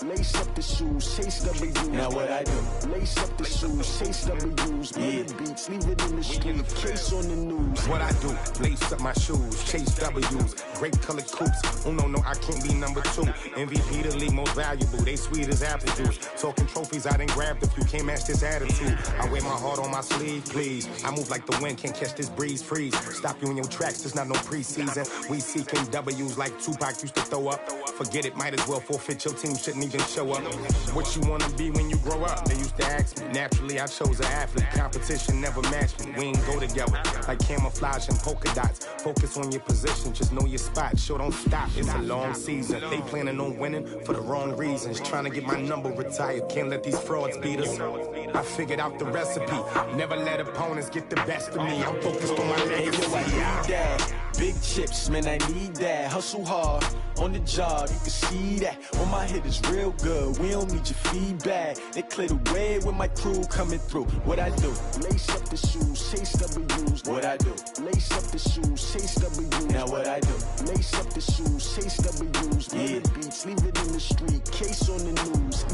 Lace up the shoes, chase W's. Now what I do? Lace up the shoes, chase W's. Murder beats, leave it in the street, case on the news. What I do? Lace up my shoes, chase W's. Great colored coops. Oh no, I can't be number 2. MVP the league most valuable. They sweet as apple juice. Talking trophies, I didn't grab the few. Can't match this attitude. I wear my heart on my sleeve, please. I move like the wind, can't catch this breeze, freeze. Stop you in your tracks, there's not no preseason. We seeking W's like Tupac used to throw up. Forget it, might as well forfeit. Your team shouldn't even show up. What you wanna be when you grow up? They used to ask me. Naturally, I chose an athlete. Competition never matched me. We ain't go together like camouflage and polka dots. Focus on your position, just know your spot. Sure, don't stop. It's a long season. They planning on winning for the wrong reasons. Trying to get my number retired. Can't let these frauds beat us. I figured out the recipe. Never let opponents get the best of me. I'm focused on my legacy. Big chips, man, I need that. Hustle hard on the job, you can see that. When my hit is real good, we don't need your feedback. They clear the way with my crew coming through. What I do? Lace up the shoes, chase W's. What I do? Lace up the shoes, chase W's. Now what I do? Lace up the shoes, chase W's. Murder beats, leave it in the street, case on the news.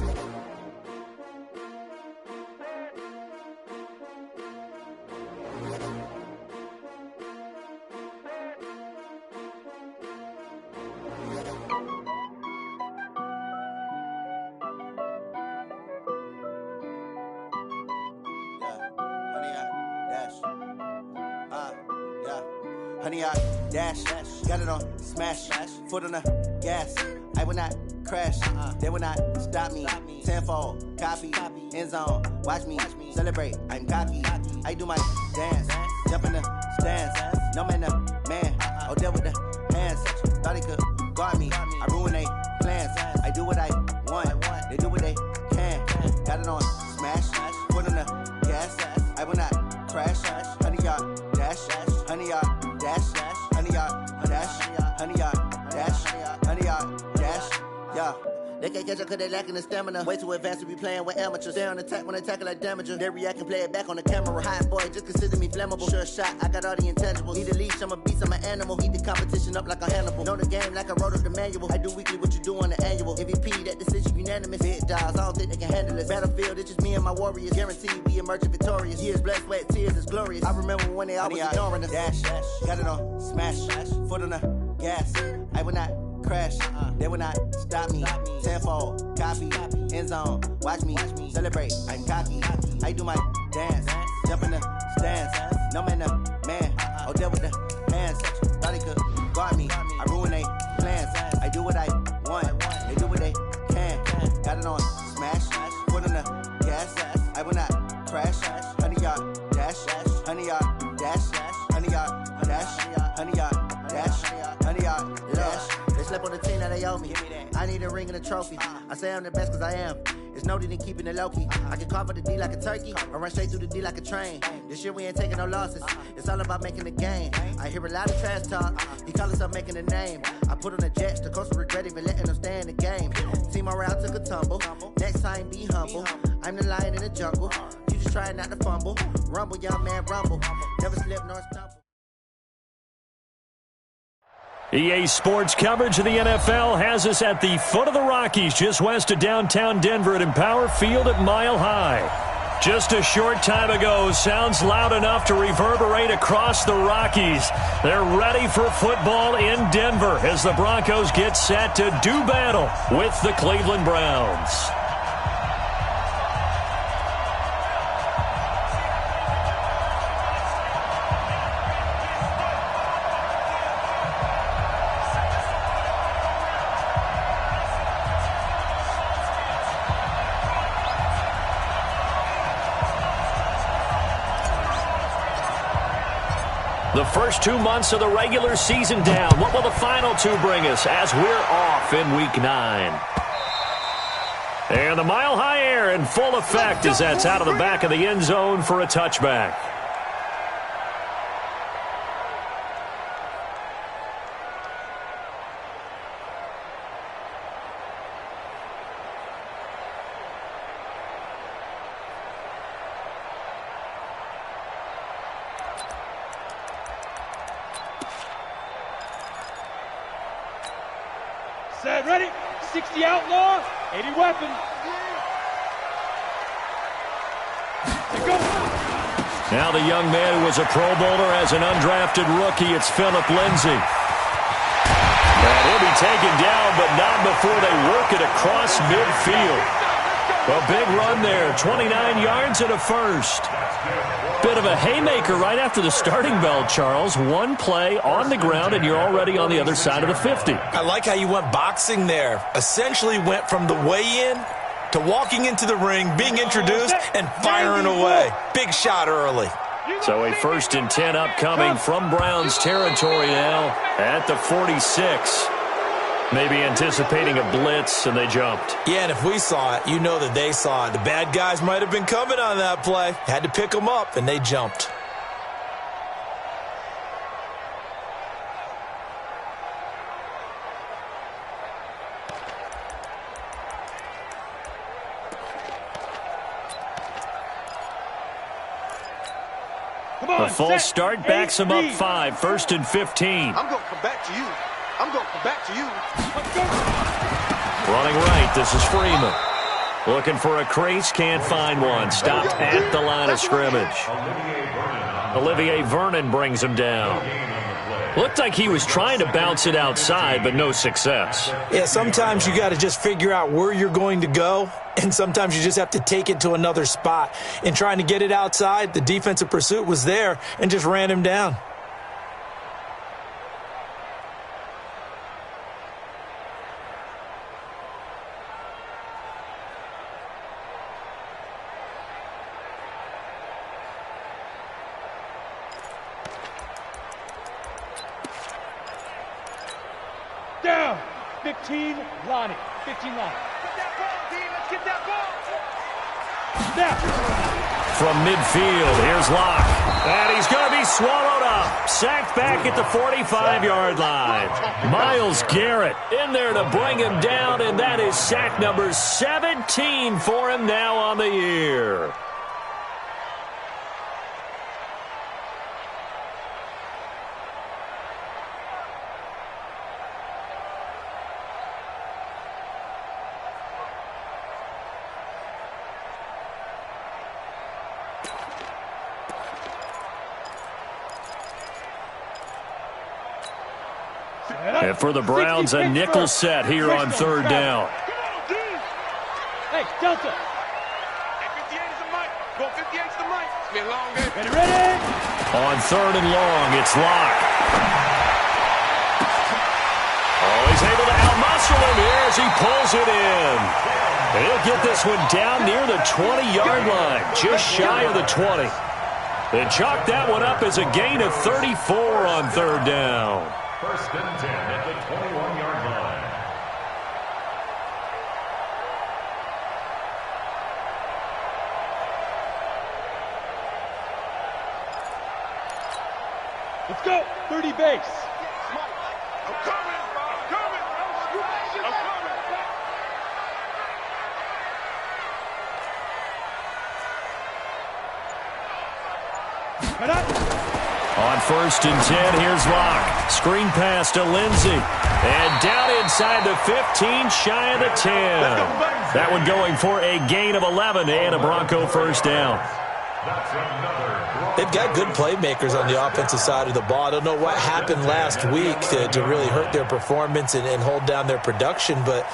Honey, I dash, got it on smash, foot on the gas. I will not crash, they will not stop me. Tenfold, copy, end zone, watch me celebrate. I'm cocky, I do my dance, jump in the stands. No man, the man, oh, deal with the hands. Thought he could guard me, I ruin they plans. I do what I want, they do what they can. Got it on smash, foot on the gas. I will not crash, honey, y'all dash, honey, y'all. Honey, y'all, dash, honey, y'all, dash, honey, y'all, dash, yeah. They can't catch up cause they lacking the stamina. Way too advanced to be playing with amateurs. Stay on attack when they tackle like damager. They react and play it back on the camera. Hot boy, just consider me flammable. Sure shot, I got all the intangibles. Need a leash, I'm a beast, I'm an animal. Heat the competition up like a Hannibal. Know the game like I wrote up the manual. I do weekly what you do on the annual. MVP, that decision unanimous. Big dogs, I don't think they can handle it. Battlefield, it's just me and my warriors. Guaranteed we emerging victorious. Years, blood, sweat, tears, it's glorious. I remember when they always ignoring us. Dash, got it on smash, foot on the gas. I will not crash, they will not stop me. Tenfold, copy, end zone, watch me celebrate. I'm cocky, I do my dance, jump in the stands. No man, the man, oh, deal with the hands. Thought he could guard me, I ruin they plans. I do what I want, they do what they can. Got it on smash, foot on the gas. I will not crash, honey, y'all dash, honey, y'all dash, honey, y'all dash, honey, y'all dash, honey, y'all dash. They slept on the team that they owe me. I need a ring and a trophy. I say I'm the best cause I am. It's no need in keeping it low-key. I can carve up the D like a turkey or run straight through the D like a train. This year we ain't taking no losses. It's all about making the game. I hear a lot of trash talk. He call himself making a name. I put on the jets. The coach will regret even letting them stay in the game. Team morale took a tumble. Next time be humble. I'm the lion in the jungle. You just trying not to fumble. Rumble, young man, rumble. Never slip nor stumble. EA Sports coverage of the NFL has us at the foot of the Rockies, just west of downtown Denver at Empower Field at Mile High. Just a short time ago, sounds loud enough to reverberate across the Rockies. They're ready for football in Denver as the Broncos get set to do battle with the Cleveland Browns. The first 2 months of the regular season down. What will the final two bring us as we're off in Week 9? And the mile-high air in full effect as that's out of the back of the end zone for a touchback. Set, ready, 60 outlaw, 80 weapon. Now the young man who was a Pro Bowler as an undrafted rookie, it's Philip Lindsay. And he'll be taken down, but not before they work it across midfield. A big run there, 29 yards and a first. Bit of a haymaker right after the starting bell, Charles. One play on the ground, and you're already on the other side of the 50. I like how you went boxing there. Essentially went from the weigh-in to walking into the ring, being introduced, and firing away. Big shot early. So a 1st and 10 upcoming from Browns territory now at the 46. Maybe anticipating a blitz, and they jumped. Yeah, and if we saw it, you know that they saw it. The bad guys might have been coming on that play. Had to pick them up, and they jumped. A false start backs him up 5, 1st and 15. I'm going to come back to you. I'm going to come back to you. Running right, this is Freeman. Looking for a crease, can't find one. Stopped at the line of scrimmage. Olivier Vernon brings him down. Looked like he was trying to bounce it outside, but no success. Yeah, sometimes you got to just figure out where you're going to go, and sometimes you just have to take it to another spot. In trying to get it outside, the defensive pursuit was there and just ran him down. Down. 15, Lonnie. 15, Lonnie. Get that ball, D. Let's get that ball. Snap. From midfield, here's Locke. And he's going to be swallowed up. Sacked back at the 45-yard line. Myles Garrett in there to bring him down, and that is sack number 17 for him now on the year. And for the Browns, a nickel set here on 3rd down. Hey, Delta. Hey, 58 is the mic. Go 58 is the mic. It's been a long game. Ready? On 3rd and long, it's Locke. Oh, he's able to outmuscle him here as he pulls it in. And he'll get this one down near the 20-yard line, just shy of the 20. They chalk that one up as a gain of 34 on 3rd down. 1st and 10 at the 21-yard line. Let's go. 30 base. I'm coming. I'm coming. I'm coming. Cut up. On 1st and 10, here's Locke. Screen pass to Lindsay. And down inside the 15, shy of the 10. That one going for a gain of 11 and a Bronco 1st down. They've got good playmakers on the offensive side of the ball. I don't know what happened last week to really hurt their performance and hold down their production, but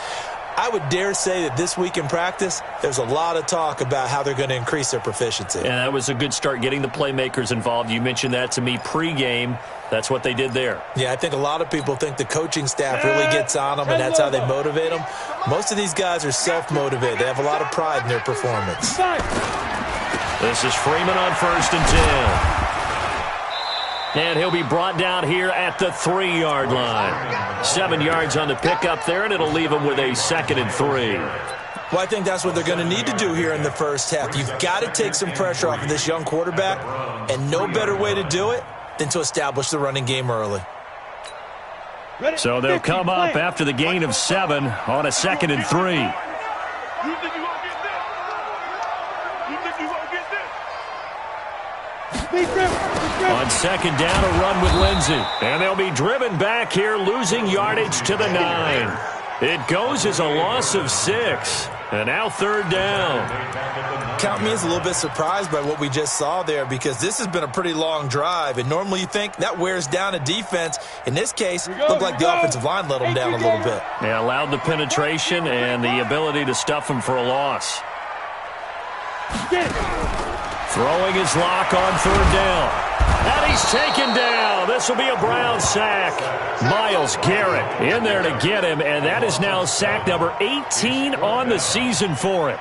I would dare say that this week in practice, there's a lot of talk about how they're going to increase their proficiency. And that was a good start, getting the playmakers involved. You mentioned that to me pregame. That's what they did there. Yeah, I think a lot of people think the coaching staff really gets on them, and that's how they motivate them. Most of these guys are self-motivated. They have a lot of pride in their performance. This is Freeman on 1st and 10. And he'll be brought down here at the 3-yard line. 7 yards on the pickup there, and it'll leave him with a 2nd and 3. Well, I think that's what they're going to need to do here in the first half. You've got to take some pressure off of this young quarterback, and no better way to do it than to establish the running game early. So they'll come up after the gain of 7 on a 2nd and 3. You think you won't get this? You think you won't get this? On 2nd down, a run with Lindsay. And they'll be driven back here, losing yardage to the 9. It goes as a loss of 6. And now 3rd down. Count me as a little bit surprised by what we just saw there, because this has been a pretty long drive, and normally you think that wears down a defense. In this case, it looked like the offensive line let them down a little bit. Yeah, allowed the penetration and the ability to stuff them for a loss. Throwing his lock on 3rd down. And he's taken down. This will be a Brown sack. Myles Garrett in there to get him, and that is now sack number 18 on the season for him.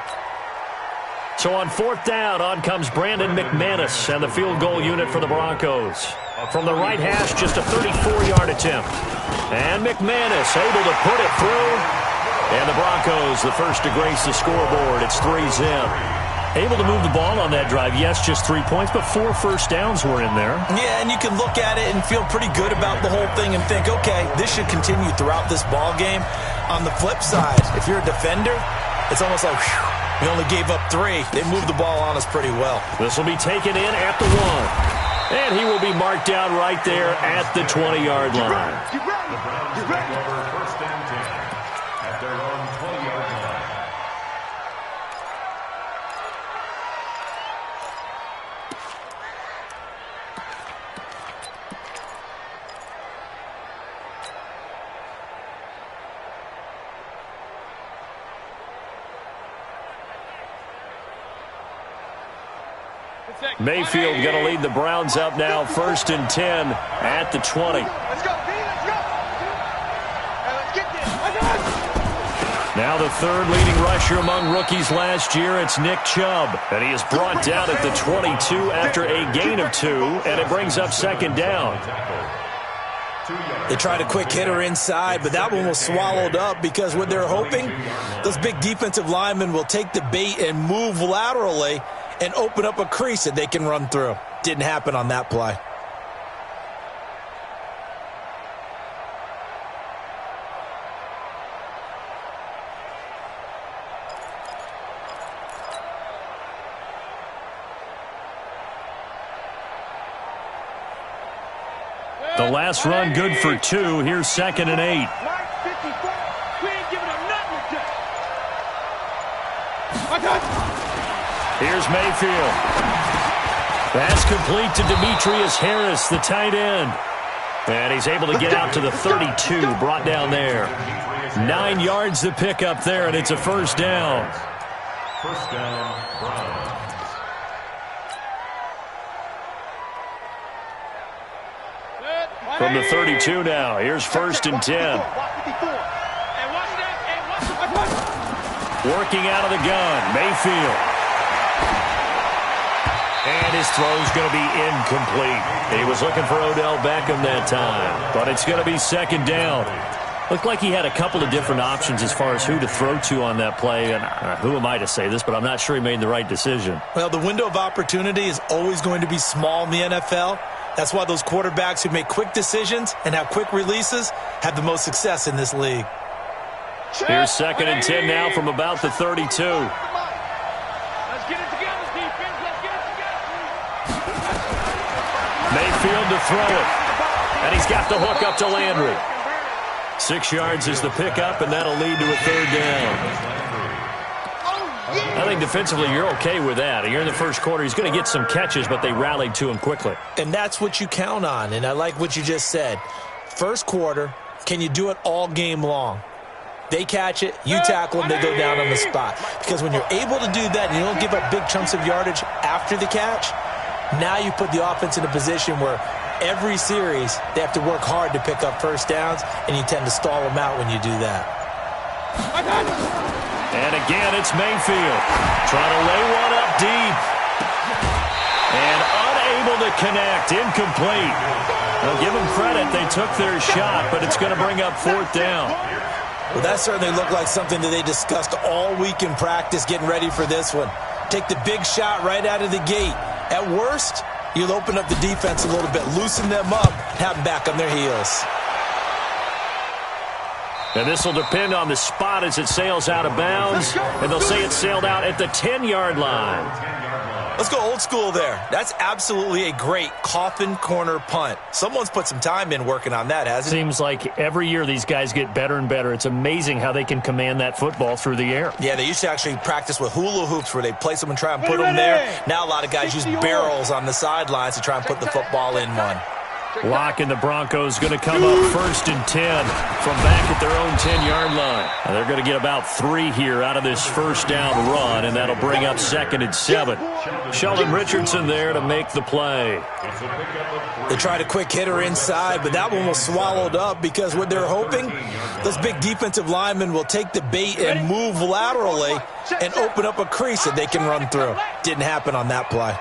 So on 4th down, on comes Brandon McManus and the field goal unit for the Broncos. From the right hash, just a 34-yard attempt. And McManus able to put it through. And the Broncos, the first to grace the scoreboard. It's 3-zip. Able to move the ball on that drive. Yes, just 3 points, but 4 first downs were in there. Yeah, and you can look at it and feel pretty good about the whole thing and think, okay, this should continue throughout this ball game. On the flip side, if you're a defender, it's almost like, whew, we only gave up 3. They moved the ball on us pretty well. This will be taken in at the 1. And he will be marked down right there at the 20-yard line. Get ready. First and 10 at their own 20-yard line. Mayfield going to lead the Browns up now, 1st and 10 at the 20. Let's go, B, let's go. Let's get this. Now the 3rd leading rusher among rookies last year, it's Nick Chubb. And he is brought down at the 22 after a gain of 2, and it brings up 2nd down. They tried a quick hitter inside, but that one was swallowed up because what they're hoping, those big defensive linemen will take the bait and move laterally and open up a crease that they can run through. Didn't happen on that play. The last run good for 2. Here's 2nd and 8. Mark 54. We ain't giving them nothing today. I got you. Here's Mayfield. Pass complete to Demetrius Harris, the tight end. And he's able to get out to the 32, brought down there. 9 yards to pick up there, and it's a 1st down. First down, Browns. From the 32 now, here's 1st and 10. Working out of the gun, Mayfield. And his throw's going to be incomplete. He was looking for Odell Beckham that time, but it's going to be 2nd down. Looked like he had a couple of different options as far as who to throw to on that play, and who am I to say this, but I'm not sure he made the right decision. Well, the window of opportunity is always going to be small in the NFL. That's why those quarterbacks who make quick decisions and have quick releases have the most success in this league. Here's 2nd and 10 now from about the 32. Let's get it together, defense. Let's get it together. Mayfield to throw it. And he's got the hook up to Landry. 6 yards is the pickup, and that'll lead to a 3rd down. I think defensively you're okay with that. You're in the first quarter. He's going to get some catches, but they rallied to him quickly. And that's what you count on, and I like what you just said. First quarter, can you do it all game long? They catch it, you tackle them, they go down on the spot. Because when you're able to do that and you don't give up big chunks of yardage after the catch, now you put the offense in a position where every series they have to work hard to pick up first downs, and you tend to stall them out when you do that. And again, it's Mayfield trying to lay one up deep. And unable to connect, incomplete. Now give them credit, they took their shot, but it's going to bring up 4th down. Well, that certainly looked like something that they discussed all week in practice, getting ready for this one. Take the big shot right out of the gate. At worst, you'll open up the defense a little bit, loosen them up, have them back on their heels. And this will depend on the spot as it sails out of bounds. And they'll say it sailed out at the 10-yard line. Let's go old school there. That's absolutely a great coffin corner punt. Someone's put some time in working on that, hasn't it? Seems like every year these guys get better and better. It's amazing how they can command that football through the air. Yeah, they used to actually practice with hula hoops where they place them and try and put them there. Now a lot of guys use barrels on the sidelines to try and put the football in one. Lock and the Broncos going to come up 1st and 10 from back at their own 10-yard line. Now they're going to get about 3 here out of this first down run, and that'll bring up 2nd and 7. Sheldon Richardson there to make the play. They tried a quick hitter inside, but that one was swallowed up because what they're hoping, those big defensive linemen will take the bait and move laterally and open up a crease that they can run through. Didn't happen on that play.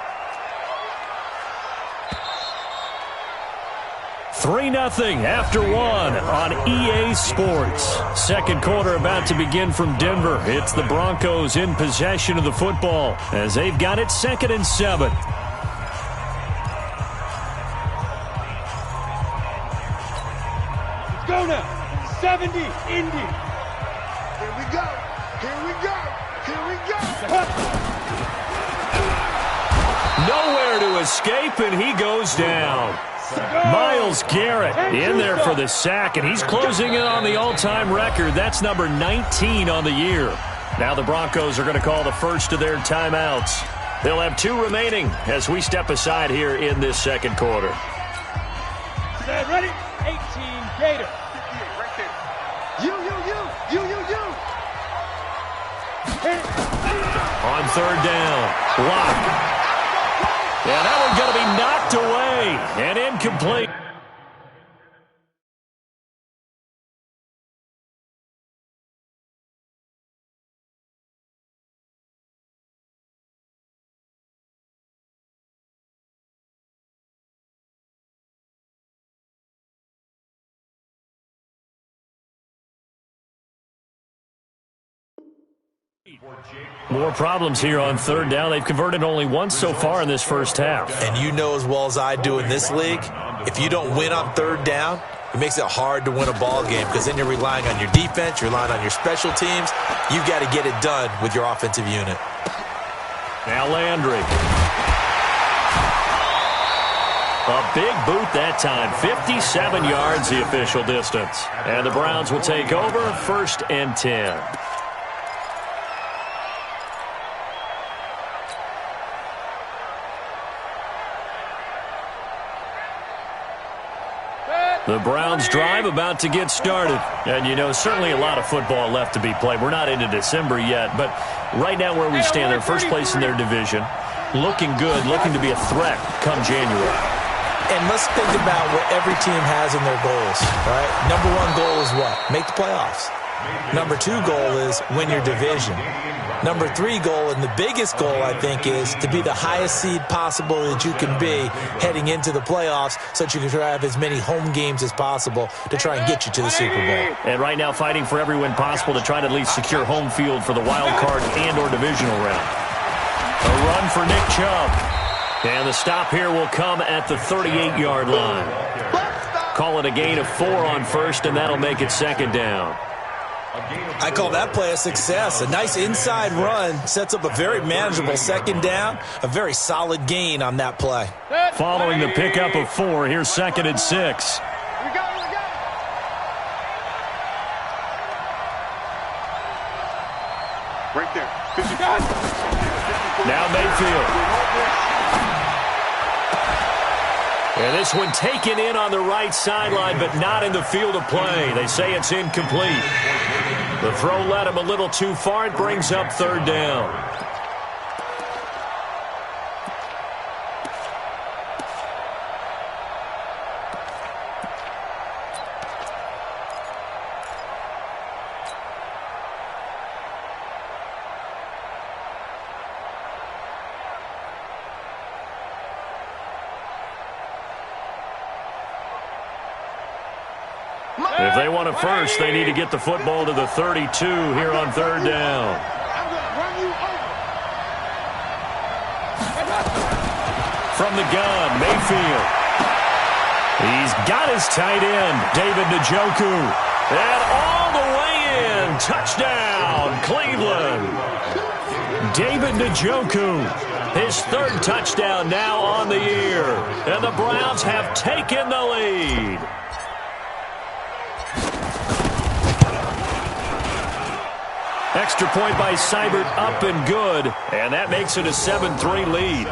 3-0 after 1 on EA Sports. Second quarter about to begin from Denver. It's the Broncos in possession of the football as they've got it 2nd and 7. Let's go now. 70, Indy. Here we go. Here we go. Here we go. Nowhere to escape, and he goes down. Myles Garrett in there for the sack, and he's closing in on the all-time record. That's number 19 on the year. Now the Broncos are going to call the first of their timeouts. They'll have 2 remaining as we step aside here in this second quarter. Ready? 18, Gator. Right there. You. On 3rd down, Lock. Yeah, that one's going to be knocked away and incomplete. More problems here on 3rd down. They've converted only once so far in this first half. And you know as well as I do in this league, if you don't win on 3rd down, it makes it hard to win a ball game because then you're relying on your defense, you're relying on your special teams. You've got to get it done with your offensive unit. Now Landry. A big boot that time. 57 yards the official distance. And the Browns will take over 1st and 10. The Browns drive about to get started. And, you know, certainly a lot of football left to be played. We're not into December yet, but right now where we stand, they're first place in their division. Looking good, looking to be a threat come January. And let's think about what every team has in their goals, right? Number 1 goal is what? Make the playoffs. Number 2 goal is win your division. Number 3 goal, and the biggest goal, I think, is to be the highest seed possible that you can be heading into the playoffs so that you can have as many home games as possible to try and get you to the Super Bowl. And right now fighting for every win possible to try to at least secure home field for the wild card and or divisional round. A run for Nick Chubb. And the stop here will come at the 38-yard line. Call it a gain of 4 on 1st, and that'll make it 2nd down. I call that play a success. A nice inside run sets up a very manageable 2nd down, a very solid gain on that play. Following the pickup of 4, here's 2nd and 6. Right there. Now Mayfield. And this one taken in on the right sideline, but not in the field of play. They say it's incomplete. The throw led him a little too far. It brings up 3rd down. If they want it first, they need to get the football to the 32 here on 3rd down. From the gun, Mayfield. He's got his tight end, David Njoku. And all the way in. Touchdown, Cleveland. David Njoku His third touchdown now on the year. And the Browns have taken the lead. Extra point by Seibert, up and good. And that makes it a 7-3 lead.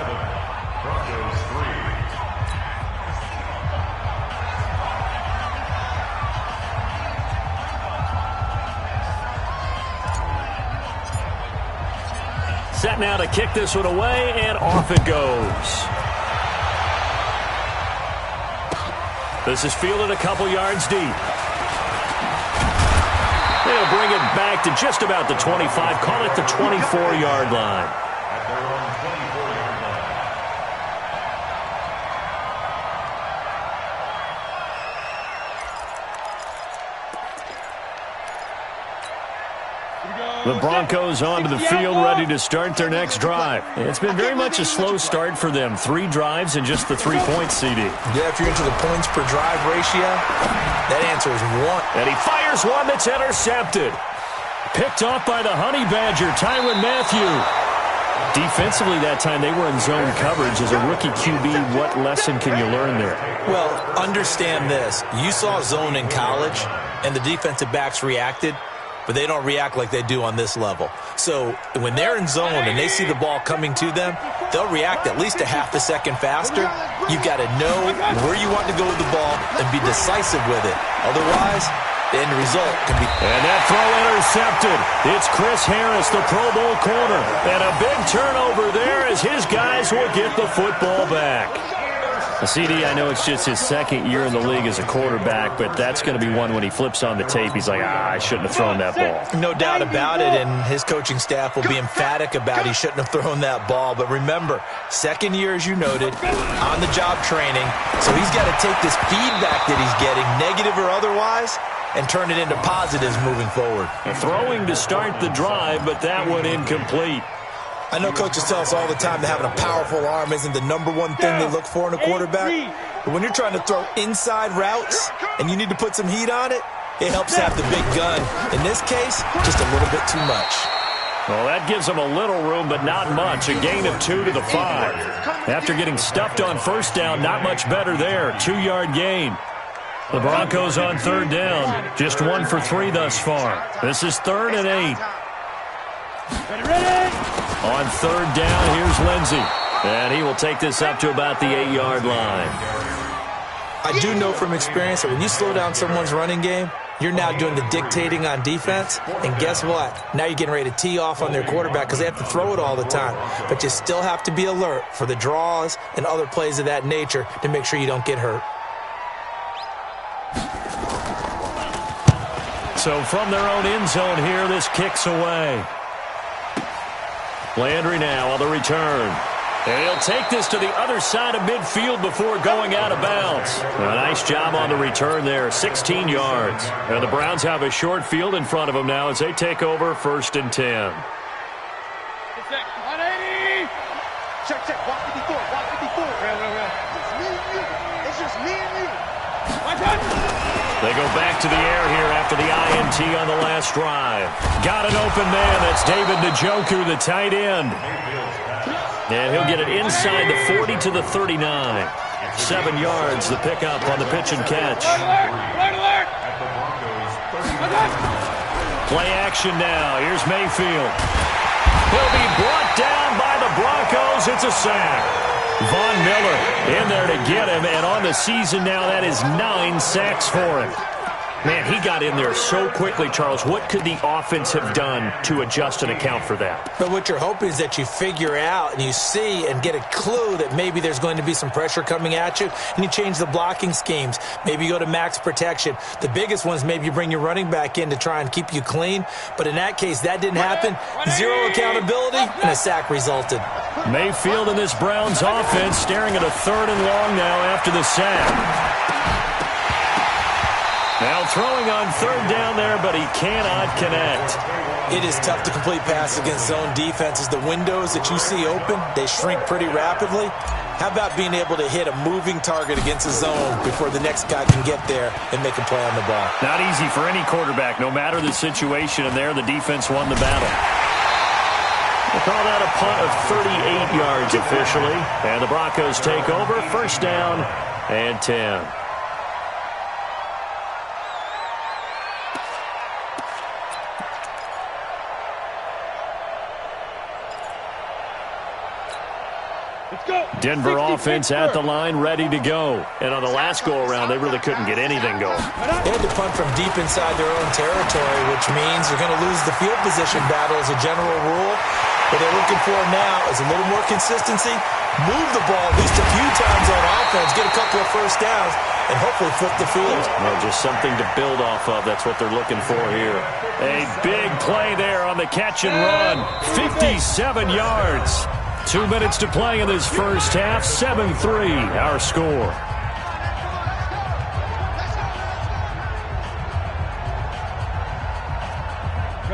Set now to kick this one away, and off it goes. This is fielded a couple yards deep. They'll bring it back to just about the 25. Call it the 24-yard line. The Broncos onto the field, ready to start their next drive. It's been very much a slow start for them. 3 drives and just the 3 points, CD. Yeah, if you're into the points per drive ratio, that answer is 1. And he fires one that's intercepted. Picked off by the Honey Badger, Tyrann Mathieu. Defensively that time, they were in zone coverage. As a rookie QB, what lesson can you learn there? Well, understand this. You saw zone in college, and the defensive backs reacted, but they don't react like they do on this level. So when they're in zone and they see the ball coming to them, they'll react at least a half a second faster. You've got to know where you want to go with the ball and be decisive with it. Otherwise, the end result can be... And that throw intercepted. It's Chris Harris, the Pro Bowl corner. And a big turnover there as his guys will get the football back. CD, I know it's just his second year in the league as a quarterback, but that's going to be one when he flips on the tape. He's like, I shouldn't have thrown that ball. No doubt about it, and his coaching staff will be emphatic about he shouldn't have thrown that ball. But remember, second year, as you noted, on-the-job training, so he's got to take this feedback that he's getting, negative or otherwise, and turn it into positives moving forward. Throwing to start the drive, but that one incomplete. I know coaches tell us all the time that having a powerful arm isn't the number one thing they look for in a quarterback. But when you're trying to throw inside routes and you need to put some heat on it, it helps to have the big gun. In this case, just a little bit too much. Well, that gives them a little room, but not much. A gain of 2 to the 5. After getting stuffed on first down, not much better there. 2-yard gain. The Broncos on third down. Just 1 for 3 thus far. This is 3rd and 8. On third down, here's Lindsey. And he will take this up to about the 8-yard line. I do know from experience that when you slow down someone's running game, you're now doing the dictating on defense. And guess what? Now you're getting ready to tee off on their quarterback because they have to throw it all the time. But you still have to be alert for the draws and other plays of that nature to make sure you don't get hurt. So from their own end zone here, this kicks away. Landry now on the return. And he'll take this to the other side of midfield before going out of bounds. A nice job on the return there, 16 yards. And the Browns have a short field in front of them now as they take over 1st and 10. 180. Check, check. Walk 54. Walk 54. It's just me and you. My touch. They go back to the air here after the INT on the last drive. Got an open man. That's David Njoku, the tight end. And he'll get it inside the 40 to the 39. 7 yards, the pickup on the pitch and catch. Play action now. Here's Mayfield. He'll be brought down by the Broncos. It's a sack. Von Miller in there to get him, and on the season now, that is 9 sacks for him. Man, he got in there so quickly, Charles. What could the offense have done to adjust and account for that? But what you're hoping is that you figure out and you see and get a clue that maybe there's going to be some pressure coming at you, and you change the blocking schemes. Maybe you go to max protection. The biggest ones, maybe you bring your running back in to try and keep you clean. But in that case, that didn't happen. 0 accountability, and a sack resulted. Mayfield in this Browns offense staring at a 3rd and long now after the sack. Now throwing on 3rd down there, but he cannot connect. It is tough to complete passes against zone defenses. The windows that you see open, they shrink pretty rapidly. How about being able to hit a moving target against a zone before the next guy can get there and make a play on the ball? Not easy for any quarterback, no matter the situation, and there the defense won the battle. We'll call that a punt of 38 yards officially. And the Broncos take over. First down and 10. Denver offense at the line, ready to go. And on the last go-around, they really couldn't get anything going. They had to punt from deep inside their own territory, which means you're going to lose the field position battle as a general rule. What they're looking for now is a little more consistency, move the ball at least a few times on offense, get a couple of first downs, and hopefully flip the field. Well, just something to build off of. That's what they're looking for here. A big play there on the catch and run. 57 yards. 2 minutes to play in this first half. 7-3 our score.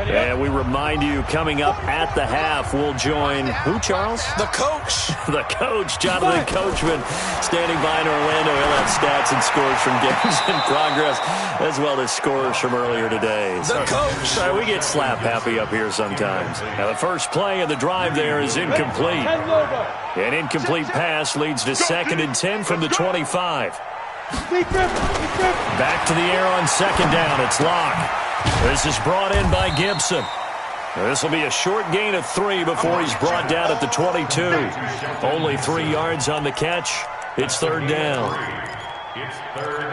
And we remind you, coming up at the half, we'll join who, Charles? The coach. The coach, Jonathan Coachman, standing by in Orlando. He'll have stats and scores from games in progress, as well as scores from earlier today. The coach. Sorry, we get slap happy up here sometimes. Now, the first play of the drive there is incomplete. An incomplete pass leads to 2nd and 10 from the 25. Back to the air on 2nd down. It's Locke. This is brought in by Gibson. This will be a short gain of 3 before he's brought down at the 22. Only 3 yards on the catch. It's 3rd down.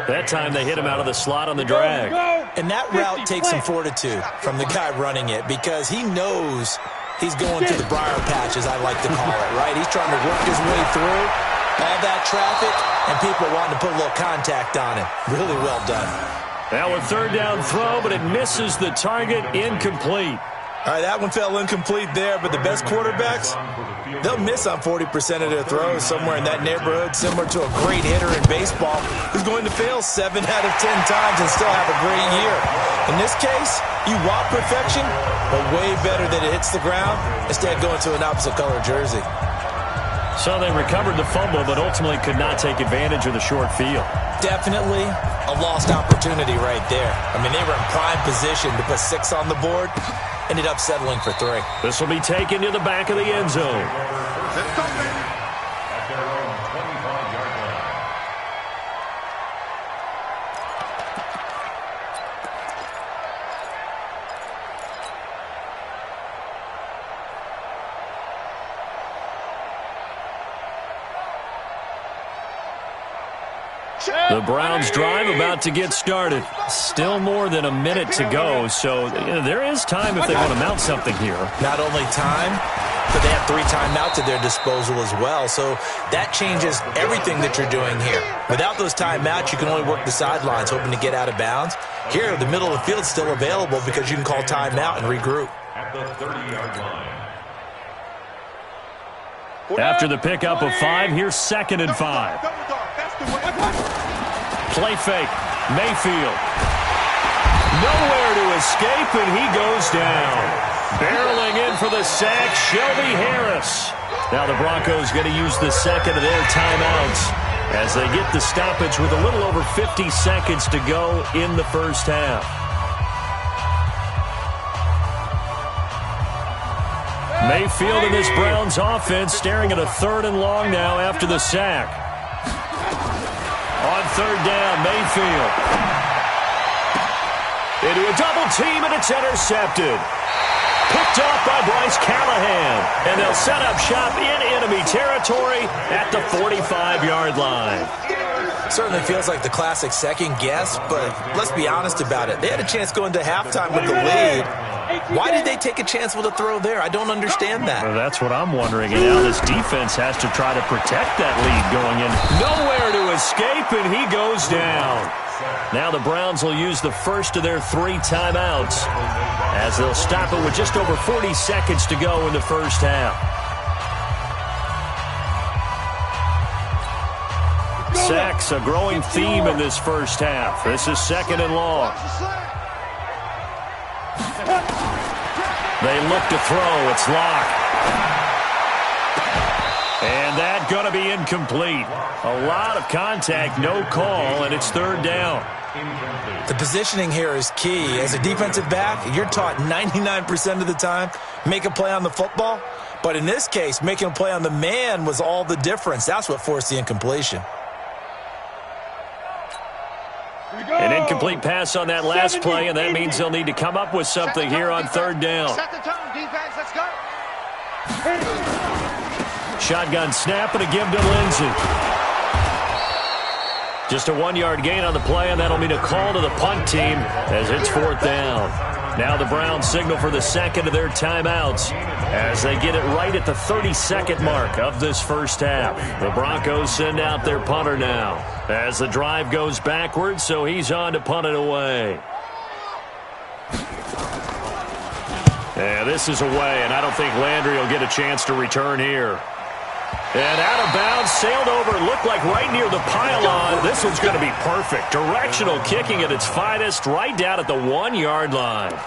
That time they hit him out of the slot on the drag. And that route takes some fortitude from the guy running it because he knows he's going to the briar patch, as I like to call it, right? He's trying to work his way through all that traffic and people wanting to put a little contact on him. Really well done. Now a 3rd down throw, but it misses the target. Incomplete. All right, that one fell incomplete there, but the best quarterbacks, they'll miss on 40% of their throws, somewhere in that neighborhood, similar to a great hitter in baseball who's going to fail 7 out of 10 times and still have a great year. In this case, you want perfection, but way better that it hits the ground instead of going to an opposite color jersey. So they recovered the fumble, but ultimately could not take advantage of the short field. Definitely a lost opportunity right there. I mean, they were in prime position to put 6 on the board. Ended up settling for 3. This will be taken to the back of the end zone. At their own 25-yard line. The Browns drive about to get started. Still more than a minute to go, so there is time if they want to mount something here. Not only time, but they have 3 timeouts at their disposal as well, so that changes everything that you're doing here. Without those timeouts, you can only work the sidelines, hoping to get out of bounds. Here, the middle of the field's still available because you can call timeout and regroup. At the 30-yard line. After the pickup of 5, here's 2nd and 5. Play fake. Mayfield. Nowhere to escape, and he goes down. Barreling in for the sack, Shelby Harris. Now the Broncos going to use the 2nd of their timeouts as they get the stoppage with a little over 50 seconds to go in the first half. Mayfield in this Browns offense staring at a 3rd and long now after the sack. On 3rd down, Mayfield. Into a double team, and it's intercepted. Picked off by Bryce Callahan. And they'll set up shop in enemy territory at the 45-yard line. Certainly feels like the classic second guess, but let's be honest about it. They had a chance going to halftime with the lead. Why did they take a chance with a throw there? I don't understand that. Well, that's what I'm wondering. And now this defense has to try to protect that lead going in. Nowhere to escape, and he goes down. Now the Browns will use the first of their 3 timeouts as they'll stop it with just over 40 seconds to go in the first half. Sacks, a growing theme in this first half. This is 2nd and long. They look to throw. It's Locke. And that going to be incomplete. A lot of contact, no call, and it's 3rd down. The positioning here is key. As a defensive back, you're taught 99% of the time, make a play on the football. But in this case, making a play on the man was all the difference. That's what forced the incompletion. An incomplete pass on that last play, and that means they'll need to come up with something here on third down. Set the tone, defense, let's go. Shotgun snap and a give to Lindsey. Just a 1-yard gain on the play, and that'll mean a call to the punt team as it's fourth down. Now the Browns signal for the second of their timeouts as they get it right at the 32nd mark of this first half. The Broncos send out their punter now as the drive goes backwards, so he's on to punt it away. Yeah, this is away, and I don't think Landry will get a chance to return here. And out of bounds, sailed over, looked like right near the pylon. This one's going to be perfect. Directional kicking at its finest, right down at the 1-yard line.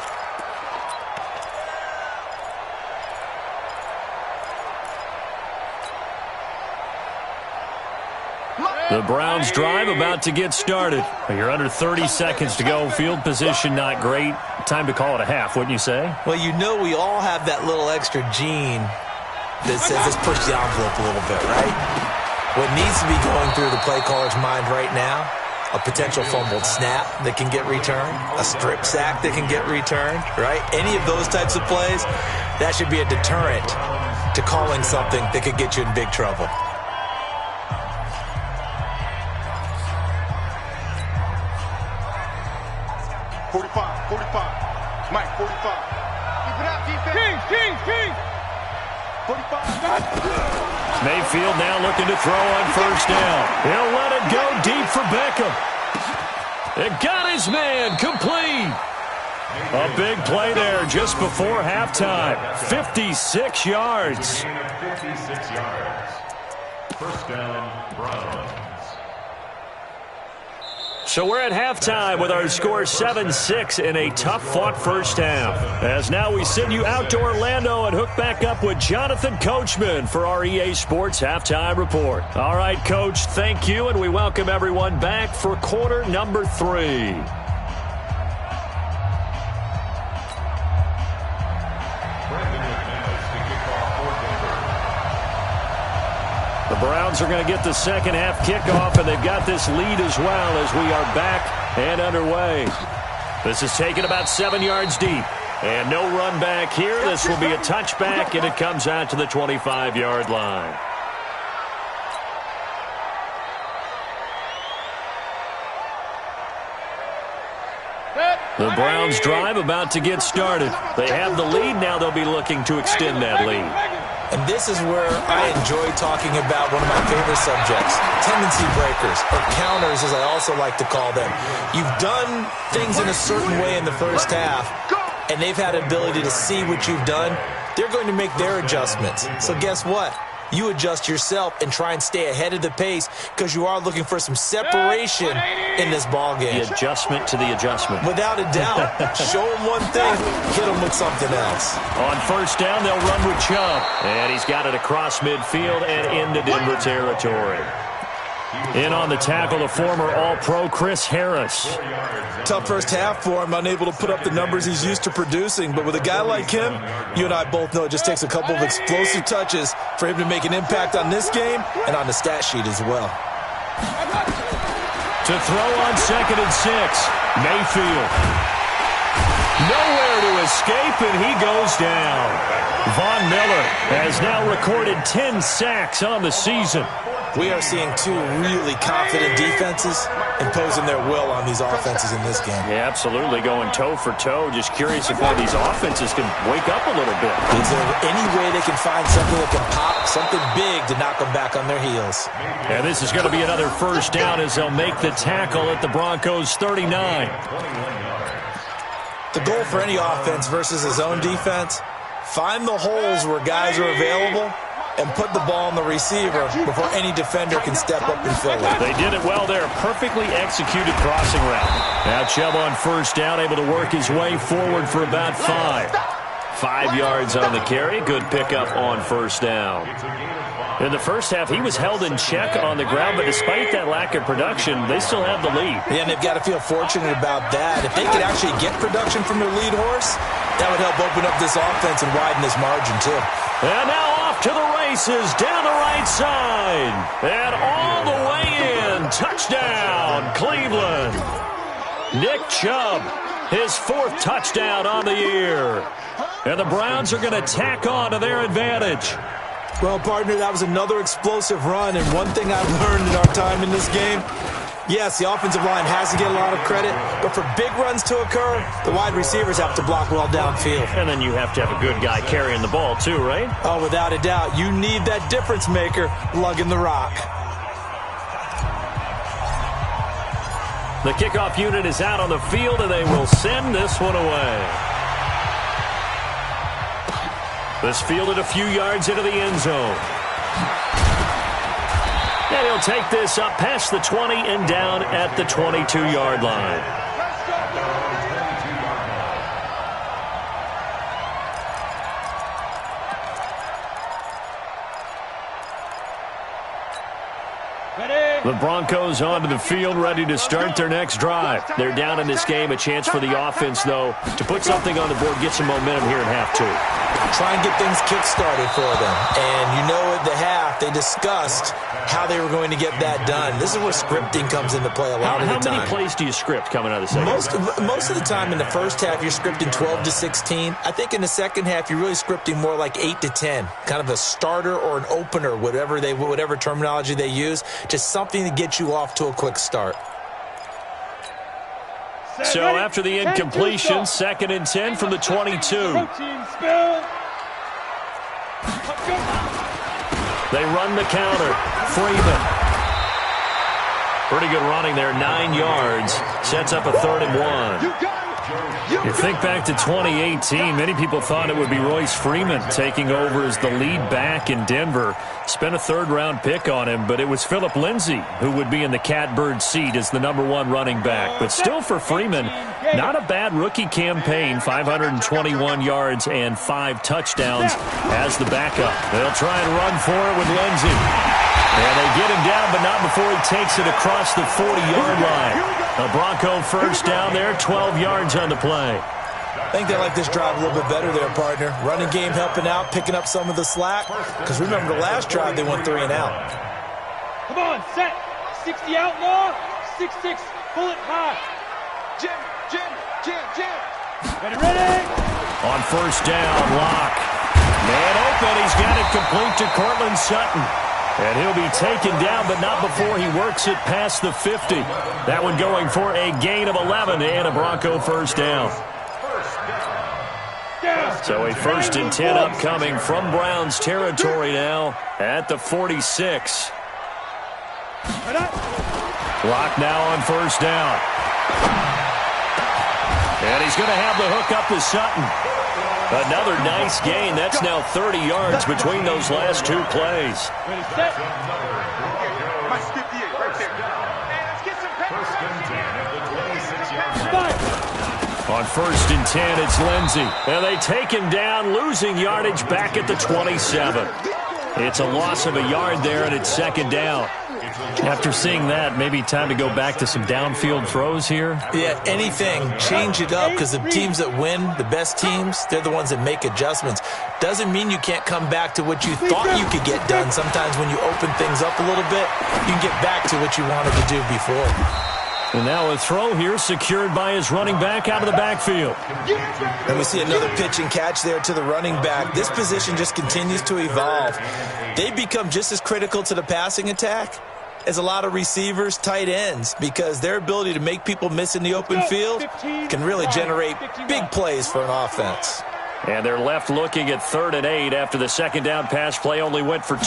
The Browns drive about to get started. You're under 30 seconds to go. Field position not great. Time to call it a half, wouldn't you say? Well, you know we all have that little extra gene that says let's push the envelope a little bit, right? What needs to be going through the play caller's mind right now, a potential fumbled snap that can get returned, a strip sack that can get returned, right? Any of those types of plays, that should be a deterrent to calling something that could get you in big trouble. Mike, 45. Keep it up, defense. King. 45. Mayfield now looking to throw on first down. He'll let it go deep for Beckham. It got his man complete. A big play there just before halftime. 56 yards. 56 yards. First down, Browns. So we're at halftime with our score 7-6 in a tough-fought first half. As now we send you out to Orlando and hook back up with Jonathan Coachman for our EA Sports Halftime Report. All right, Coach, thank you, and we welcome everyone back for quarter number 3. The Browns are going to get the second half kickoff, and they've got this lead as well as we are back and underway. This is taken about 7 yards deep. And no run back here. This will be a touchback, and it comes out to the 25-yard line. The Browns drive about to get started. They have the lead. Now they'll be looking to extend that lead. And this is where I enjoy talking about one of my favorite subjects, tendency breakers, or counters as I also like to call them. You've done things in a certain way in the first half, and they've had the ability to see what you've done. They're going to make their adjustments. So guess what? You adjust yourself and try and stay ahead of the pace because you are looking for some separation in this ball game. The adjustment to the adjustment. Without a doubt. Show them one thing, hit them with something else. On first down, they'll run with Chubb. And he's got it across midfield and into Denver territory. In on the tackle, the former All-Pro Chris Harris. Tough first half for him, unable to put up the numbers he's used to producing. But with a guy like him, you and I both know it just takes a couple of explosive touches for him to make an impact on this game and on the stat sheet as well. To throw on 2nd and 6, Mayfield. Nowhere to escape, and he goes down. Von Miller has now recorded 10 sacks on the season. We are seeing two really confident defenses imposing their will on these offenses in this game. Yeah, absolutely, going toe for toe. Just curious if one of these offenses can wake up a little bit. Is there any way they can find something that can pop, something big to knock them back on their heels? And this is going to be another first down as they'll make the tackle at the Broncos' 39. The goal for any offense versus his own defense, find the holes where guys are available and put the ball on the receiver before any defender can step up and fill it. They did it well there. Perfectly executed crossing route. Now Chubb on first down, able to work his way forward for about 5. 5 yards on the carry. Good pickup on first down. In the first half, he was held in check on the ground, but despite that lack of production, they still have the lead. Yeah, and they've got to feel fortunate about that. If they could actually get production from their lead horse, That would help open up this offense and widen this margin, too. And now off to the races, down the right side. And all the way in. Touchdown, Cleveland. Nick Chubb, his 4th touchdown on the year. And the Browns are going to tack on to their advantage. Well, partner, that was another explosive run, and one thing I've learned in our time in this game, yes, the offensive line has to get a lot of credit, but for big runs to occur, the wide receivers have to block well downfield. And then you have to have a good guy carrying the ball too, right? Oh, without a doubt. You need that difference maker lugging the rock. The kickoff unit is out on the field, and they will send this one away. This fielded a few yards into the end zone. And he'll take this up past the 20 and down at the 22-yard line. The Broncos onto the field, ready to start their next drive. They're down in this game. A chance for the offense, though, to put something on the board, get some momentum here in half 2. Try and get things kick-started for them. And you know at the half, they discussed how they were going to get that done. This is where scripting comes into play a lot of the time. How many plays do you script coming out of the second half? Most of the time in the first half, you're scripting 12 to 16. I think in the second half, you're really scripting more like 8 to 10. Kind of a starter or an opener, whatever terminology they use. Just something to get you off to a quick start. So after the incompletion, 2nd and 10 from the 22. They run the counter. Freeman. Pretty good running there, 9 yards. Sets up a 3rd and 1. You think back to 2018, many people thought it would be Royce Freeman taking over as the lead back in Denver. Spent a 3rd-round pick on him, but it was Phillip Lindsay who would be in the catbird seat as the #1 running back. But still for Freeman, not a bad rookie campaign, 521 yards and 5 touchdowns as the backup. They'll try and run for it with Lindsay. And they get him down, but not before he takes it across the 40-yard line. A Bronco first down there, 12 yards on the play. I think they like this drive a little bit better there, partner. Running game helping out, picking up some of the slack. Because remember the last drive, they went 3 and out. Come on, set. 60 outlaw. 6-6, pull it high. Jim. Ready. On first down, Locke. Man open, he's got it complete to Cortland Sutton. And he'll be taken down, but not before he works it past the 50. That one going for a gain of 11 and a Bronco first down. So a 1st and 10 upcoming from Browns territory now at the 46. Locke now on first down. And he's going to have the hook up to Sutton. Another nice gain. That's now 30 yards between those last 2 plays. On 1st and 10, it's Lindsay. And they take him down, losing yardage back at the 27. It's a loss of a yard there, and it's 2nd down. After seeing that, maybe time to go back to some downfield throws here? Yeah, anything. Change it up, because the teams that win, the best teams, they're the ones that make adjustments. Doesn't mean you can't come back to what you thought you could get done. Sometimes when you open things up a little bit, you can get back to what you wanted to do before. And now a throw here secured by his running back out of the backfield. And we see another pitch and catch there to the running back. This position just continues to evolve. They become just as critical to the passing attack as a lot of receivers, tight ends, because their ability to make people miss in the open field can really generate big plays for an offense. And they're left looking at 3rd and 8 after the 2nd down pass play only went for 2.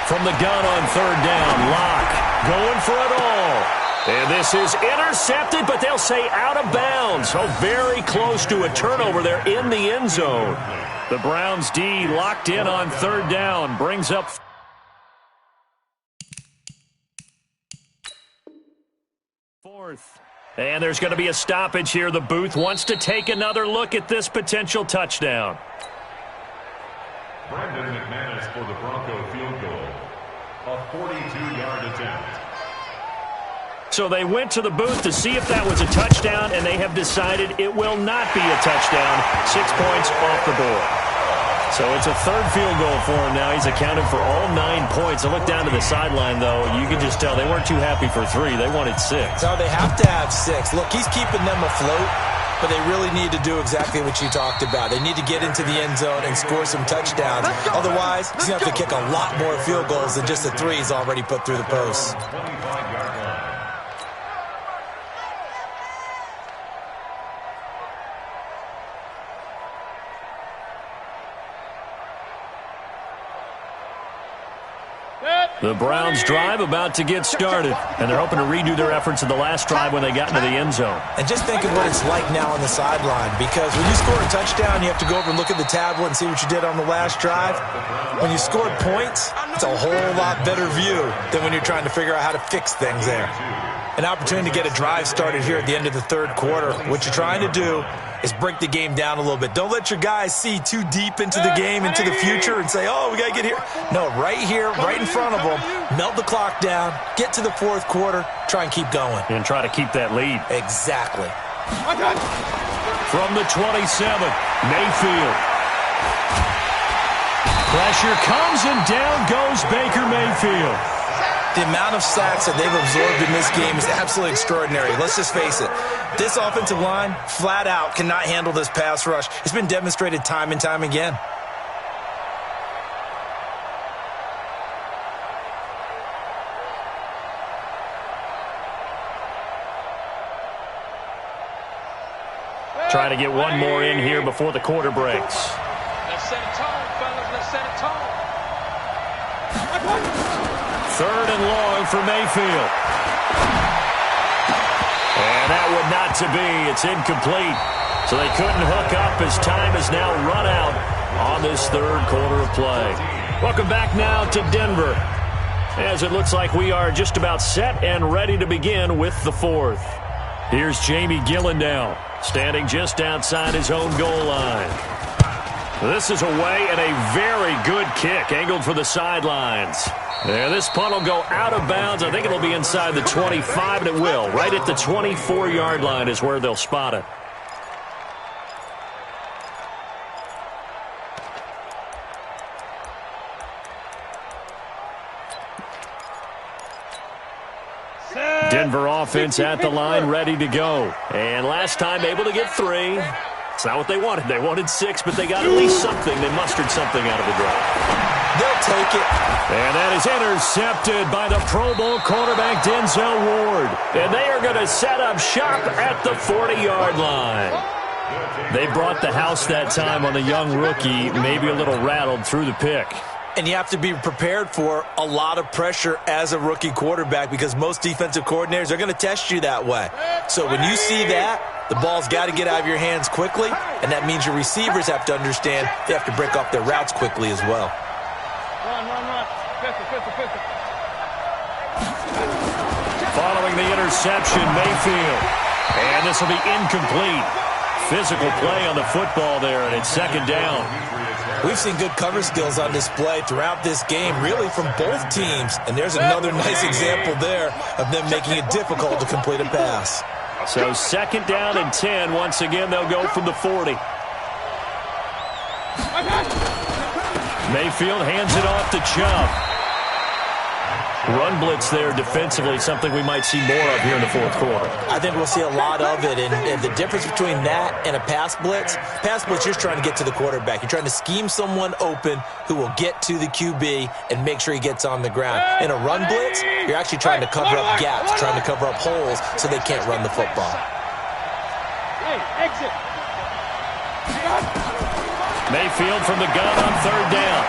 From the gun on 3rd down, Locke going for it all. And this is intercepted, but they'll say out of bounds. So very close to a turnover there in the end zone. The Browns D locked in on 3rd down, brings up 4th. And there's going to be a stoppage here. The booth wants to take another look at this potential touchdown. Brandon McManus for the Bronco field goal. A 42-yard attempt. So they went to the booth to see if that was a touchdown, and they have decided it will not be a touchdown. 6 points off the board. So it's a third field goal for him now. He's accounted for all 9 points. I look down to the sideline, though. You can just tell they weren't too happy for 3. They wanted 6. No, they have to have 6. Look, he's keeping them afloat, but they really need to do exactly what you talked about. They need to get into the end zone and score some touchdowns. Otherwise, he's going to have to kick a lot more field goals than just the 3 he's already put through the posts. The Browns drive about to get started, and they're hoping to redo their efforts in the last drive when they got into the end zone. And just think of what it's like now on the sideline, because when you score a touchdown, you have to go over and look at the tablet and see what you did on the last drive. When you scored points, it's a whole lot better view than when you're trying to figure out how to fix things there. An opportunity to get a drive started here at the end of the third quarter. What you're trying to do is break the game down a little bit. Don't let your guys see too deep into the game, into the future, and say, oh, we got to get here. No, right here, right in front of them, melt the clock down, get to the fourth quarter, try and keep going. And try to keep that lead. Exactly. From the 27, Mayfield. Pressure comes, and down goes Baker Mayfield. The amount of sacks that they've absorbed in this game is absolutely extraordinary. Let's just face it. This offensive line, flat out, cannot handle this pass rush. It's been demonstrated time and time again. Try to get one more in here before the quarter breaks. Let's set a tone, fellas. Let's set a tone. Third and long for Mayfield. And that would not to be. It's incomplete. So they couldn't hook up as time is now run out on this third quarter of play. Welcome back now to Denver, as it looks like we are just about set and ready to begin with the fourth. Here's Jamie Gillen now, standing just outside his own goal line. This is away, and a very good kick, angled for the sidelines. Yeah, this punt will go out of bounds. I think it'll be inside the 25, and it will. Right at the 24-yard line is where they'll spot it. Denver offense at the line, ready to go. And last time able to get 3. It's not what they wanted. They wanted 6, but they got at least something. They mustered something out of the drive. They'll take it. And that is intercepted by the Pro Bowl quarterback Denzel Ward. And they are going to set up shop at the 40-yard line. They brought the house that time on the young rookie, maybe a little rattled through the pick. And you have to be prepared for a lot of pressure as a rookie quarterback, because most defensive coordinators are going to test you that way. So when you see that, the ball's got to get out of your hands quickly, and that means your receivers have to understand they have to break off their routes quickly as well. Run. Pistol. Following the interception, Mayfield. And this will be incomplete. Physical play on the football there, and it's second down. We've seen good cover skills on display throughout this game, really from both teams. And there's another nice example there of them making it difficult to complete a pass. So second down and 10. Once again, they'll go from the 40. Mayfield hands it off to Chubb. Run blitz there defensively, something we might see more of here in the fourth quarter. I think we'll see a lot of it, and the difference between that and a pass blitz, you're trying to get to the quarterback. You're trying to scheme someone open who will get to the QB and make sure he gets on the ground. In a run blitz, you're actually trying to cover up gaps, trying to cover up holes so they can't run the football. Hey, exit. Mayfield from the gun on third down.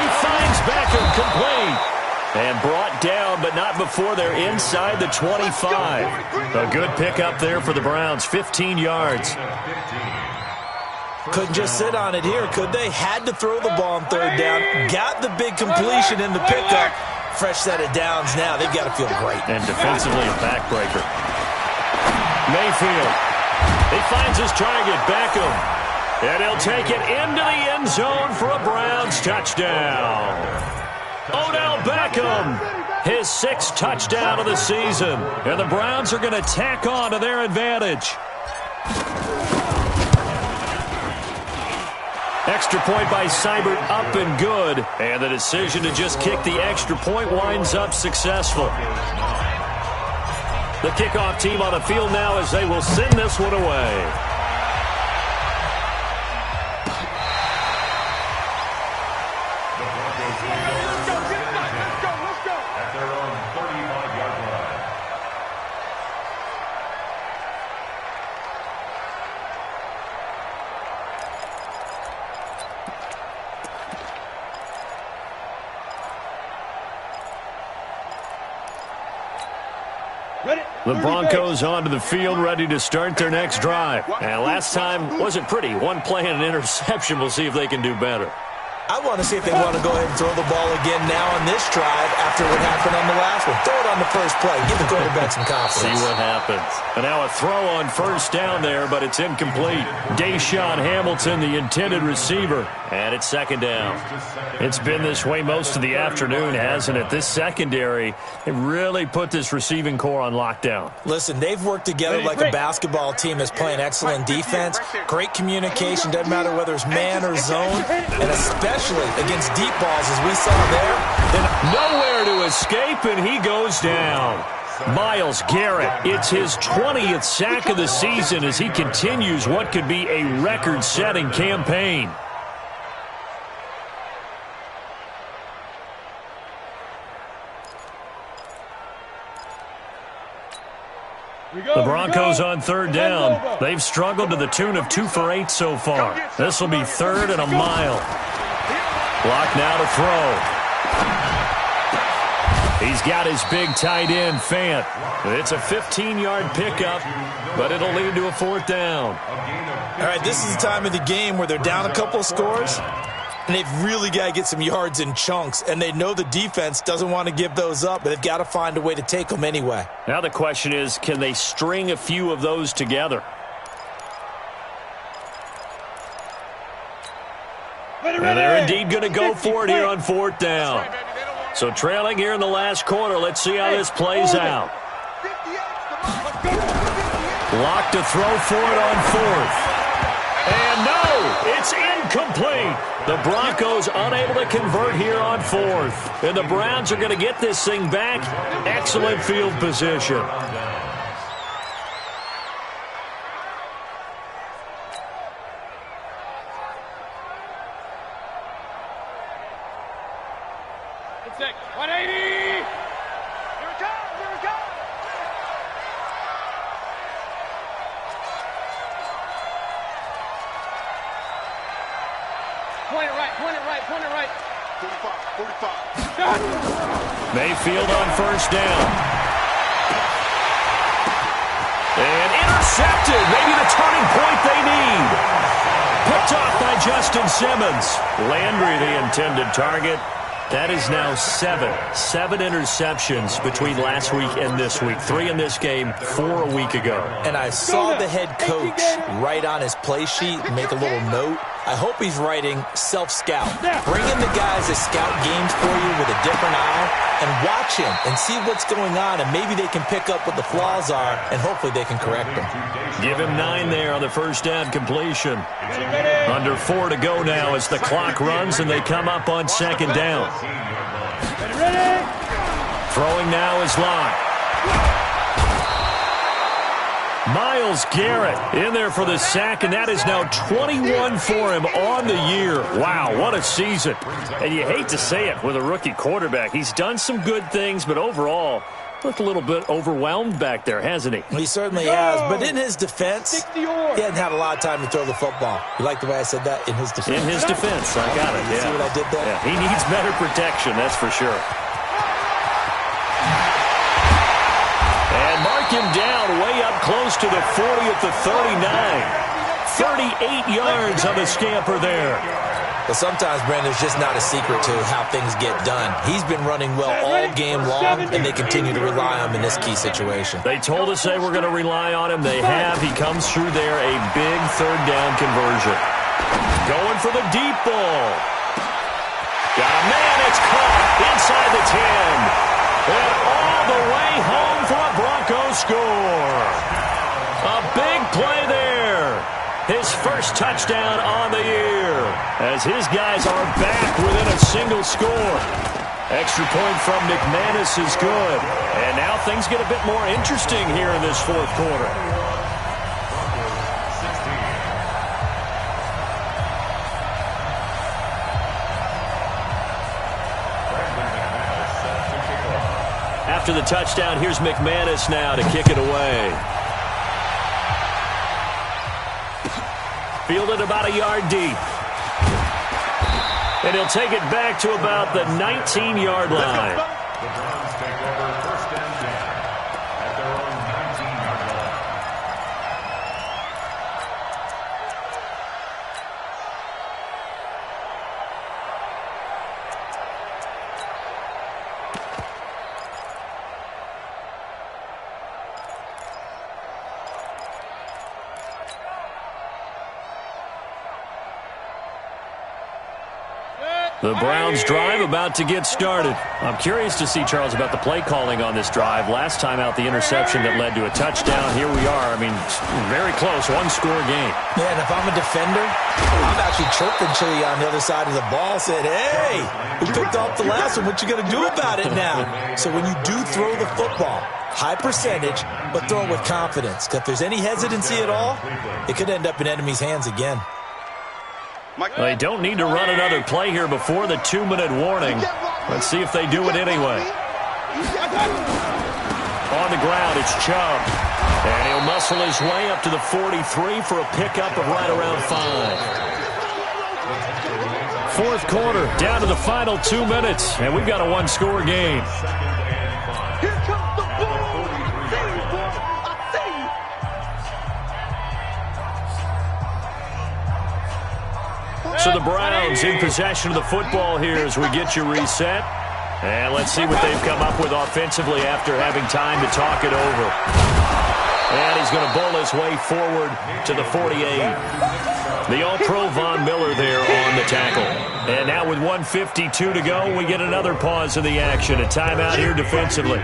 He finds Beckham complete. And brought down, but not before they're inside the 25. A good pickup there for the Browns, 15 yards. Couldn't just sit on it here, could they? Had to throw the ball on third down. Got the big completion in the pickup. Fresh set of downs now. They've got to feel great. And defensively a backbreaker. Mayfield. He finds his target, Beckham. And he'll take it into the end zone for a Browns touchdown. Odell Beckham, his 6th touchdown of the season. And the Browns are going to tack on to their advantage. Extra point by Seibert, up and good. And the decision to just kick the extra point winds up successful. The kickoff team on the field now as they will send this one away. The Broncos onto the field, ready to start their next drive. And last time wasn't pretty. One play and an interception. We'll see if they can do better. I want to see if they want to go ahead and throw the ball again now on this drive after what happened on the last one. Throw it on the first play. Give the quarterback some confidence. See what happens. And now a throw on first down there, but it's incomplete. Deshaun Hamilton, the intended receiver. And it's second down. It's been this way most of the afternoon, hasn't it? This secondary, they really put this receiving core on lockdown. Listen, they've worked together like a basketball team is playing excellent defense. Great communication. Doesn't matter whether it's man or zone. And especially against deep balls, as we saw there. Nowhere to escape, and he goes down. Myles Garrett, it's his 20th sack of the season as he continues what could be a record-setting campaign. The Broncos on third down. They've struggled to the tune of 2 for 8 so far. This will be 3rd and a mile. Block now to throw. He's got his big tight end, Fant. It's a 15-yard pickup, but it'll lead to a 4th down. All right, this is the time of the game where they're down a couple of scores, and they've really got to get some yards in chunks, and they know the defense doesn't want to give those up, but they've got to find a way to take them anyway. Now the question is, can they string a few of those together? And they're indeed going to go for it here on 4th down. So trailing here in the last quarter, let's see how this plays out. Block to throw for it on 4th. And no, it's incomplete. The Broncos unable to convert here on 4th. And the Browns are going to get this thing back. Excellent field position. Check. 180. Here it comes. Here it comes. Point it right. Point it right. Point it right. 45. Mayfield on first down. And intercepted. Maybe the turning point they need. Picked off by Justin Simmons. Landry, the intended target. That is now 7 interceptions between last week and this week. 3 in this game, 4 a week ago. And I saw the head coach write on his play sheet, make a little note. I hope he's writing self-scout. Bring in the guys that scout games for you with a different eye and watch him and see what's going on, and maybe they can pick up what the flaws are, and hopefully they can correct them. Give him 9 there on the first down completion. Under 4 to go now as the clock runs and they come up on second down. Throwing now is Locke. Myles Garrett in there for the sack, and that is now 21 for him on the year. Wow, what a season. And you hate to say it with a rookie quarterback. He's done some good things, but overall, looked a little bit overwhelmed back there, hasn't he? He certainly has, but in his defense, he hadn't had a lot of time to throw the football. You like the way I said that? In his defense? In his defense, I got it, yeah. See what I did there? Yeah, he needs better protection, that's for sure. And mark him down way up close to the 40 at the 39. 38 yards on the scamper there. But sometimes, Brandon, there's just not a secret to how things get done. He's been running well all game long, and they continue to rely on him in this key situation. They told us they were going to rely on him. They have. He comes through there, a big third down conversion. Going for the deep ball. Got a man. It's caught inside the 10. And all the way home for a Broncos score. A big play there. His first touchdown on the year as his guys are back within a single score. Extra point from McManus is good. And now things get a bit more interesting here in this fourth quarter. After the touchdown, here's McManus now to kick it away. Fielded about a yard deep. And he'll take it back to about the 19-yard line. The Browns take over first and 10 at their own 19-yard line. The Browns drive about to get started. I'm curious to see, Charles, about the play calling on this drive. Last time out, the interception that led to a touchdown. Here we are. I mean, very close, one-score game. Yeah, and if I'm a defender, I'm actually chirping Chili on the other side of the ball, said, hey, we picked off the last one. What you going to do about it now? So when you do throw the football, high percentage, but throw it with confidence. Because if there's any hesitancy at all, it could end up in enemy's hands again. They don't need to run another play here before the 2-minute warning. Let's see if they do it anyway. On the ground, it's Chubb. And he'll muscle his way up to the 43 for a pickup of right around 5. Fourth quarter, down to the final 2 minutes, and we've got a one-score game. Here comes the ball. So the Browns in possession of the football here as we get you reset. And let's see what they've come up with offensively after having time to talk it over. And he's going to bowl his way forward to the 48. The All-Pro Von Miller there on the tackle. And now with 1:52 to go, we get another pause in the action. A timeout here defensively.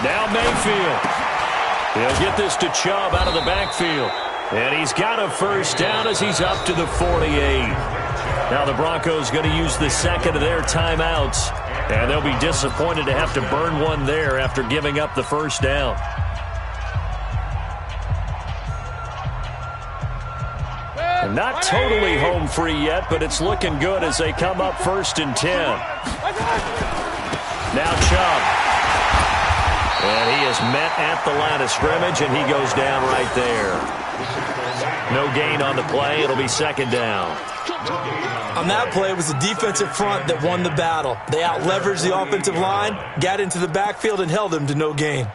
Now Mayfield. He'll get this to Chubb out of the backfield. And he's got a first down as he's up to the 48. Now the Broncos going to use the second of their timeouts. And they'll be disappointed to have to burn one there after giving up the first down. And not totally home free yet, but it's looking good as they come up 1st and 10. Now Chubb. And he is met at the line of scrimmage, and he goes down right there. No gain on the play. It'll be second down. On that play, it was the defensive front that won the battle. They out-leveraged the offensive line, got into the backfield, and held them to no gain.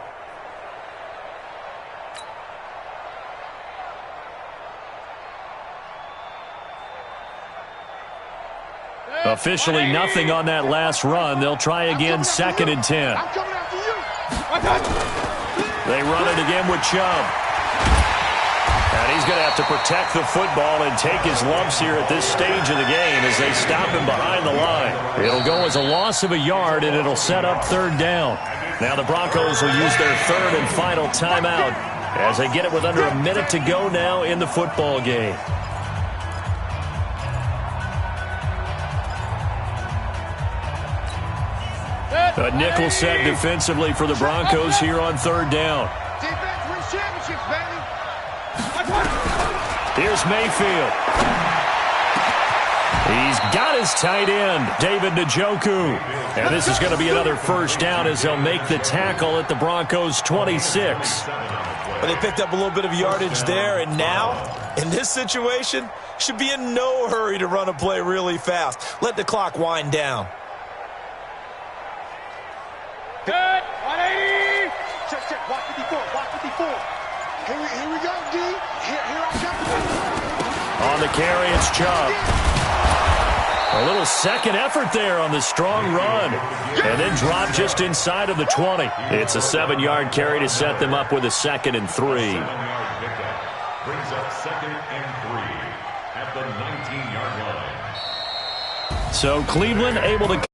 Officially nothing on that last run. They'll try again, 2nd and 10. They run it again with Chubb. And he's going to have to protect the football and take his lumps here at this stage of the game as they stop him behind the line. It'll go as a loss of a yard, and it'll set up 3rd down. Now the Broncos will use their 3rd and final timeout as they get it with under a minute to go now in the football game. A nickel set defensively for the Broncos here on 3rd down. Defense wins championships, baby. Here's Mayfield. He's got his tight end, David Njoku. And this is going to be another first down as they'll make the tackle at the Broncos' 26. Well, they picked up a little bit of yardage there, and now, in this situation, should be in no hurry to run a play really fast. Let the clock wind down. Good. 180. Check. Block 54. Block 54. Here we go, D. Here I come. On the carry, it's Chubb. A little second effort there on the strong run. And then drop just inside of the 20. It's a 7-yard carry to set them up with a 2nd and 3. Brings up 2nd and 3 at the 19-yard line. So Cleveland able to